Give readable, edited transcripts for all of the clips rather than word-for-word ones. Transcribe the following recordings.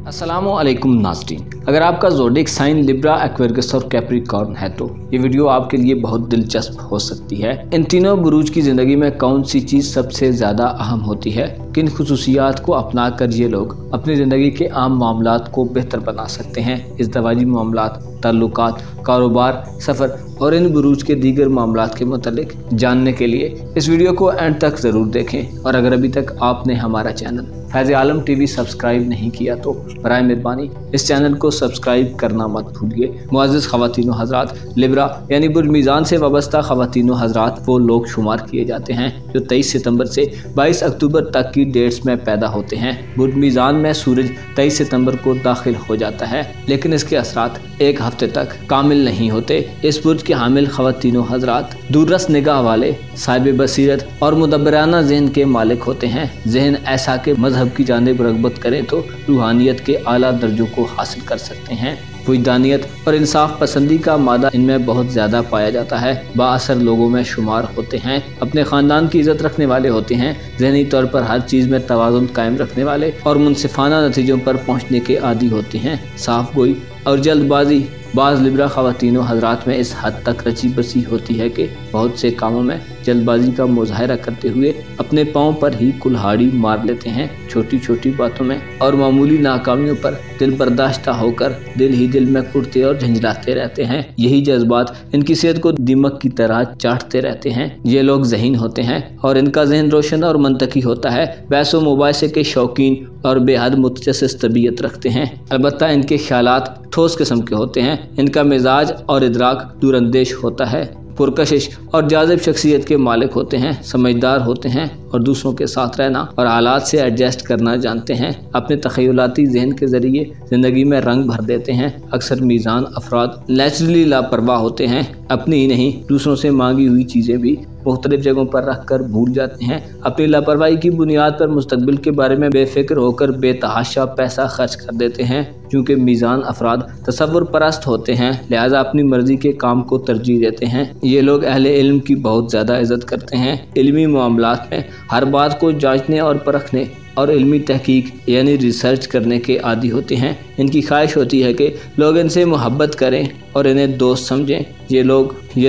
अस्सलामुअलैकुम नाज़रीन, अगर आपका ज़ोडिक साइन लिब्रा, एक्वेरियस और कैप्रिकॉर्न है तो ये वीडियो आपके लिए बहुत दिलचस्प हो सकती है। इन तीनों बुरूज की ज़िंदगी में कौन सी चीज़ सबसे ज़्यादा अहम होती है? किन खुसूसियात को अपना कर ये लोग अपनी ज़िंदगी के आम मामलात को बेहतर बना सकते हैं? इस दवाजी मामलात, ताल्लुकात, कारोबार, सफ़र और इन बुरूज के दीगर मामलात के मुतालिक जानने के लिए इस वीडियो को एंड तक ज़रूर देखें। और अगर अभी तक आपने हमारा चैनल फैज़ आलम टीवी सब्सक्राइब नहीं किया तो बराए मेहरबानी इस चैनल को सब्सक्राइब करना मत भूलिए। मुअज़्ज़िज़ ख़वातीनो हज़रात, लिब्रा यानी बुर्ज मीज़ान से वाबस्ता ख़वातीनो हज़रात वो लोग शुमार किए जाते हैं जो 23 सितंबर से 22 अक्टूबर तक की डेट्स में पैदा होते हैं। बुर्ज मीज़ान में सूरज 23 सितंबर को दाखिल हो जाता है, लेकिन इसके असरात एक हफ्ते तक कामिल नहीं होते। इस बुर्ज के हामिल ख़वातीनो हज़रात दूररस निगाह वाले, साहिब बसीरत और मुदब्बराना ज़हन के मालिक होते हैं। ज़हन ऐसा के मजहब की जानिब रग़बत करें तो रूहानियत के आला दर्जों को हासिल कर सकते हैं। वजदानियत और इंसाफ पसंदी का मादा इनमें बहुत ज़्यादा पाया जाता है। बाअसर लोगों में शुमार होते हैं, अपने ख़ानदान की इज़्ज़त रखने वाले होते हैं, ज़हनी तौर पर हर चीज़ में तवाज़ुन कायम रखने वाले और मुनसिफ़ाना नतीजों पर पहुँचने के आदी होते हैं। साफ गोई और जल्दबाजी बाज़ लिब्रा ख़वातीनो हज़रात में इस हद तक रची बसी होती है कि बहुत से कामों में जल्दबाजी का मुज़ाहिरा करते हुए अपने पाँव पर ही कुल्हाड़ी मार लेते हैं। छोटी छोटी बातों में और मामूली नाकामियों पर दिल बर्दाश्ता होकर दिल ही दिल में कुड़ते और झंझलाते रहते हैं। यही जज्बात इनकी सेहत को दीमक की तरह चाटते रहते हैं। ये लोग ज़हीन होते हैं और इनका जहन रोशन और मंतकी होता है। बहस व मुबाहिसे के शौकीन और बेहद मुतजस्सिस तबीयत रखते हैं। अलबत्ता इनके ख्यालात ठोस किस्म के होते हैं। इनका मिजाज और इदराक दूरंदेश होता है। पुरकशिश और जाज़िब शख्सियत के मालिक होते हैं। समझदार होते हैं और दूसरों के साथ रहना और हालात से एडजस्ट करना जानते हैं। अपने तख़य्युलाती ज़हन के ज़रिए ज़िंदगी में रंग भर देते हैं। अक्सर मीज़ान अफराद नेचुरली लापरवाह होते हैं। अपनी ही नहीं दूसरों से मांगी हुई चीज़ें भी मुख्तलिफ जगहों पर रख कर भूल जाते हैं। अपनी लापरवाही की बुनियाद पर मुस्तकबिल के बारे में बेफिक्र होकर बेतहाशा पैसा खर्च कर देते हैं। चूँकि मीज़ान अफराद तसव्वुर परस्त होते हैं, लिहाजा अपनी मर्ज़ी के काम को तरजीह देते हैं। ये लोग अहले इल्म की बहुत ज़्यादा इज़्ज़त करते हैं। इल्मी मामलात में हर बात को जांचने और परखने और इल्मी तहकीक यानी रिसर्च करने के आदी होते हैं। इनकी ख्वाहिश होती है कि लोग इनसे मोहब्बत करें और इन्हें दोस्त समझें। ये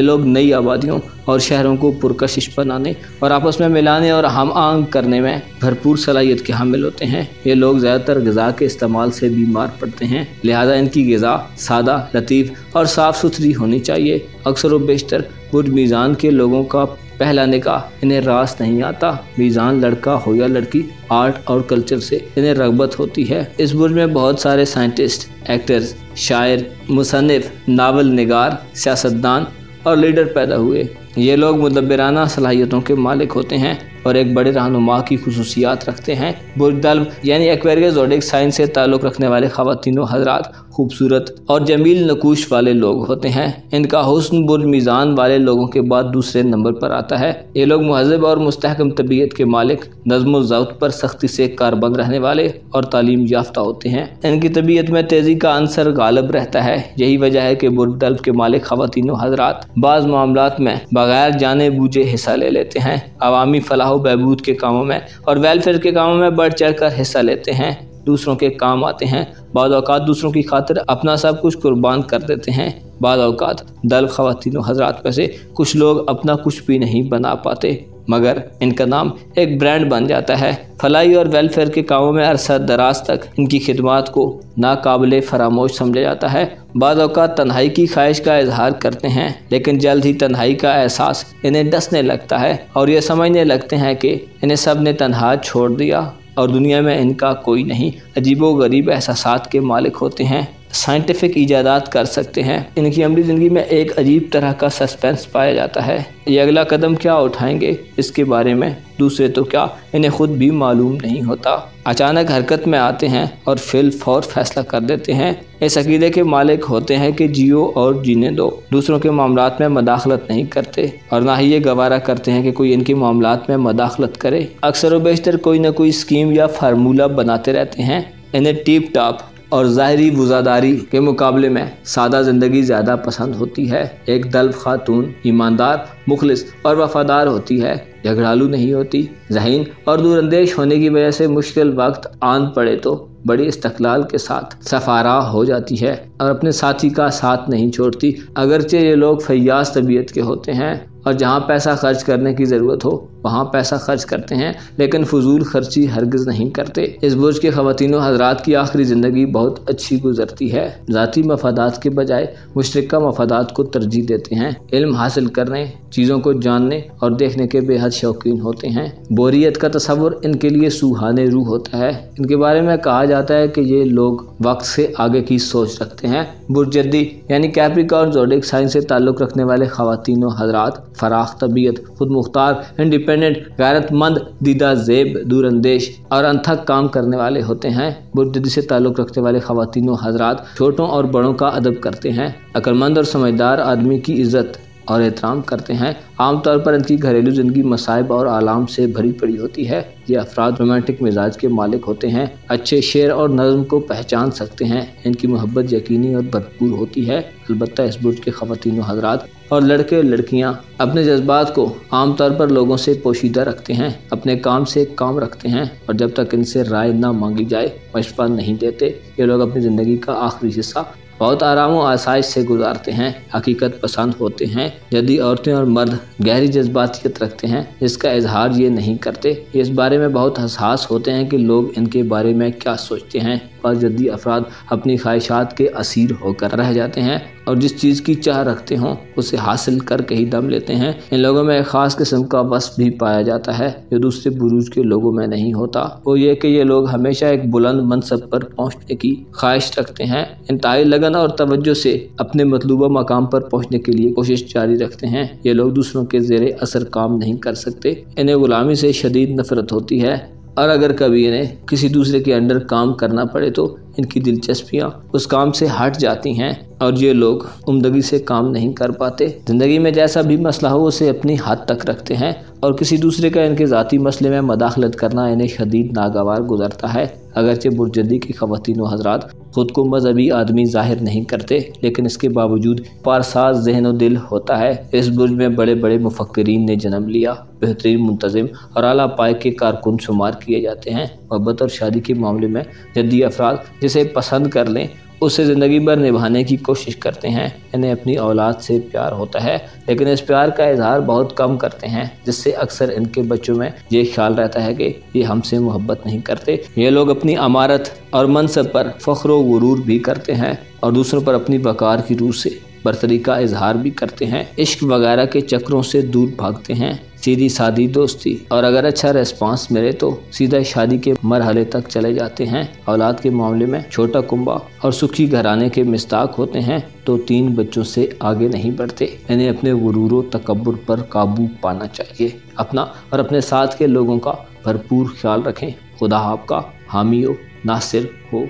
लोग नई आबादियों और शहरों को पुरकशिश बनाने और आपस में मिलाने और हम आहंग करने में भरपूर सलाहियत के हामिल होते हैं। ये लोग ज़्यादातर ग़िज़ा के इस्तेमाल से बीमार पड़ते हैं, लिहाजा इनकी ग़िज़ा सादा, लतीफ़ और साफ़ सुथरी होनी चाहिए। अक्सर व बेशतर बुर्ज मीज़ान के लोगों का पहला निकाह इन्हें रास नहीं आता। मीज़ान लड़का हो या लड़की, आर्ट और कल्चर से इन्हें रग़बत होती है। इस बुर्ज में बहुत सारे साइंटिस्ट, एक्टर्स, शायर, मुसन्निफ़, नावल निगार, सियासतदान और लीडर पैदा हुए। ये लोग मुदब्बिराना सलाहियतों के मालिक होते हैं और एक बड़े रहनुमा की खुसूसियात रखते हैं। बुर्ज दल्ब यानी एक्वेरियस ज़ोडिक साइन से ताल्लुक़ रखने वाले ख़वातीनो हज़रात खूबसूरत और जमील नकूश वाले लोग होते हैं। इनका हुस्न बुर्ज मीज़ान वाले लोगों के बाद दूसरे नंबर पर आता है। ये लोग मुहज़्ज़ब और मुस्तहकम तबीयत के मालिक, नज़्म व ज़ब्त पर सख्ती से कारबंद रहने वाले और तालीम याफ्ता होते हैं। इनकी तबीयत में तेज़ी का अंसर गालिब रहता है। यही वजह है कि बुर्ज दल्ब के मालिक ख़वातीनो हज़रात बाज़ मामलात में बग़ैर जाने बूझे हिस्सा ले लेते हैं। अवामी फलाह बहबूद के कामों में और वेलफेयर के कामों में बढ़ चढ़ कर हिस्सा लेते हैं। दूसरों के काम आते हैं। बाद औक़ात दूसरों की खातिर अपना सब कुछ कुर्बान कर देते हैं। बाद औक़ात दल्ब ख़वातीनो हज़रात में से कुछ लोग अपना कुछ भी नहीं बना पाते, मगर इनका नाम एक ब्रांड बन जाता है। फलाई और वेलफेयर के कामों में अरसा दराज तक इनकी खिदमात को नाकाबिले फरामोश समझा जाता है। बाद औक़ात तन्हाई की ख्वाहिश का इजहार करते हैं, लेकिन जल्द ही तन्हाई का एहसास इन्हें डसने लगता है और ये समझने लगते हैं कि इन्हें सब ने तन्हा छोड़ दिया और दुनिया में इनका कोई नहीं। अजीबो गरीब एहसासात के मालिक होते हैं। साइंटिफिक ईजादात कर सकते हैं। इनकी अमली ज़िंदगी में एक अजीब तरह का सस्पेंस पाया जाता है। ये अगला कदम क्या उठाएंगे इसके बारे में दूसरे तो क्या इन्हें खुद भी मालूम नहीं होता। अचानक हरकत में आते हैं और फिल फौर फैसला कर देते हैं। इस अकीदे के मालिक होते हैं कि जियो और जीने दो। दूसरों के मामलात में मदाखलत नहीं करते और ना ही ये गवारा करते हैं कि कोई इनके मामलात में मदाखलत करे। अक्सर व बेशतर कोई ना कोई स्कीम या फार्मूला बनाते रहते हैं। इन्हें टिप टॉप और ज़ाहिरी वज़ादारी के मुकाबले में सादा ज़िंदगी ज़्यादा पसंद होती है। एक दल्फ खातून ईमानदार, मुखलिस और वफादार होती है, झगड़ालू नहीं होती। ज़हीन और दूरअंदेश होने की वजह से मुश्किल वक्त आन पड़े तो बड़ी इस्तक़लाल के साथ सफ़ारा हो जाती है और अपने साथी का साथ नहीं छोड़ती। अगरचे ये लोग फैयाज़ तबीयत के होते हैं और जहाँ पैसा खर्च करने की ज़रूरत हो वहाँ पैसा खर्च करते हैं, लेकिन फजूल खर्ची हरगिज़ नहीं करते। इस बुर्ज के ख़वातीन हज़रात की आखिरी ज़िंदगी बहुत अच्छी गुजरती है। ज़ाती मफादात के बजाय मुश्तरका मफादात को तरजीह देते हैं। इल्म हासिल करने, चीज़ों को जानने और देखने के बेहद शौकीन होते हैं। बोरियत का तसव्वुर इनके लिए सुहाने रूह होता है। इनके बारे में कहा जाता है कि ये लोग वक्त से आगे की सोच रखते हैं। बुर्ज जद्दी यानी कैप्रिकॉर्न ज़ोडिएक साइन से ताल्लुक़ रखने वाले ख़वातीन हज़रात फराख तबीयत, खुद मुख्तार, इंडिपेंडेंट, गैरतमंद, दीदा ज़ेब, दूरअंदेश और अनथक काम करने वाले होते हैं। बुर्ज जद्दी से ताल्लुक़ रखने वाले ख़वातीन हज़रात छोटों और बड़ों का अदब करते हैं। अक्लमंद और समझदार आदमी की इज़्ज़त और एहतराम करते हैं। आमतौर पर इनकी घरेलू ज़िंदगी मसाइब और आलाम से भरी पड़ी होती है। ये अफराद रोमांटिक मिजाज के मालिक होते हैं, अच्छे शेर और नज़्म को पहचान सकते हैं। इनकी मोहब्बत यकीनी और भरपूर होती है। अलबत्ता इस बुर्ज के ख़वातीन हज़रात और लड़के लड़कियां अपने जज्बात को आमतौर पर लोगों से पोशीदा रखते हैं, अपने काम से काम रखते हैं और जब तक इनसे राय ना मांगी जाए मशवरा नहीं देते। ये लोग अपनी ज़िंदगी का आखिरी हिस्सा बहुत आराम और आसाइश से गुजारते हैं। हकीकत पसंद होते हैं। यदि औरतें और मर्द गहरी जज्बातियत रखते हैं जिसका इजहार ये नहीं करते। ये इस बारे में बहुत हसास होते हैं कि लोग इनके बारे में क्या सोचते हैं। और जद्दी अफराद अपनी ख्वाहिशात के असीर होकर रह जाते हैं और जिस चीज़ की चाह रखते हों उसे हासिल करके ही दम लेते हैं। इन लोगों में एक ख़ास किस्म का वस्फ भी पाया जाता है जो दूसरे बुरूज के लोगों में नहीं होता। वो ये कि ये लोग हमेशा एक बुलंद मनसब पर पहुँचने की ख्वाहिश रखते हैं। इंतहाई लगन और तवज्जो से अपने मतलूबा मकाम पर पहुँचने के लिए कोशिश जारी रखते हैं। ये लोग दूसरों के ज़ेरे असर काम नहीं कर सकते। इन्हें गुलामी से शदीद नफरत होती है और अगर कभी इन्हें किसी दूसरे के अंडर काम करना पड़े तो इनकी दिलचस्पियाँ उस काम से हट जाती हैं और ये लोग उम्दगी से काम नहीं कर पाते। ज़िंदगी में जैसा भी मसला हो उसे अपनी हद तक रखते हैं और किसी दूसरे का इनके ज़ाती मसले में मदाखलत करना इन्हें शदीद नागवार गुजरता है। अगरचे बुर्ज जद्दी की ख़वातीन व हज़रात ख़ुद को मजहबी आदमी ज़ाहिर नहीं करते, लेकिन इसके बावजूद पारसाज ज़हन व दिल होता है। इस बुर्ज में बड़े बड़े मुफक्किरीन ने जन्म लिया, बेहतरीन मुंतज़िम और आला पाए के कारकुन शुमार किए जाते हैं। मोहब्बत और शादी के मामले में जद्दी अफराद जिसे पसंद कर लें उसे ज़िंदगी भर निभाने की कोशिश करते हैं। इन्हें अपनी औलाद से प्यार होता है, लेकिन इस प्यार का इजहार बहुत कम करते हैं, जिससे अक्सर इनके बच्चों में ये ख्याल रहता है कि ये हमसे मोहब्बत नहीं करते। ये लोग अपनी अमारत और मनसब पर फ़ख्र व गुरूर भी करते हैं और दूसरों पर अपनी वक़ार की रूह से बरतरी का इजहार भी करते हैं। इश्क वगैरह के चक्रों से दूर भागते हैं। सीधी सादी दोस्ती और अगर अच्छा रेस्पॉन्स मिले तो सीधा शादी के मरहले तक चले जाते हैं। औलाद के मामले में छोटा कुंबा और सुखी घराने के मिस्ताक होते हैं तो 3 बच्चों से आगे नहीं बढ़ते। इन्हें अपने गुरूर व तकब्बुर पर काबू पाना चाहिए। अपना और अपने साथ के लोगों का भरपूर ख्याल रखें। खुदा आपका हामी हो, नासिर हो।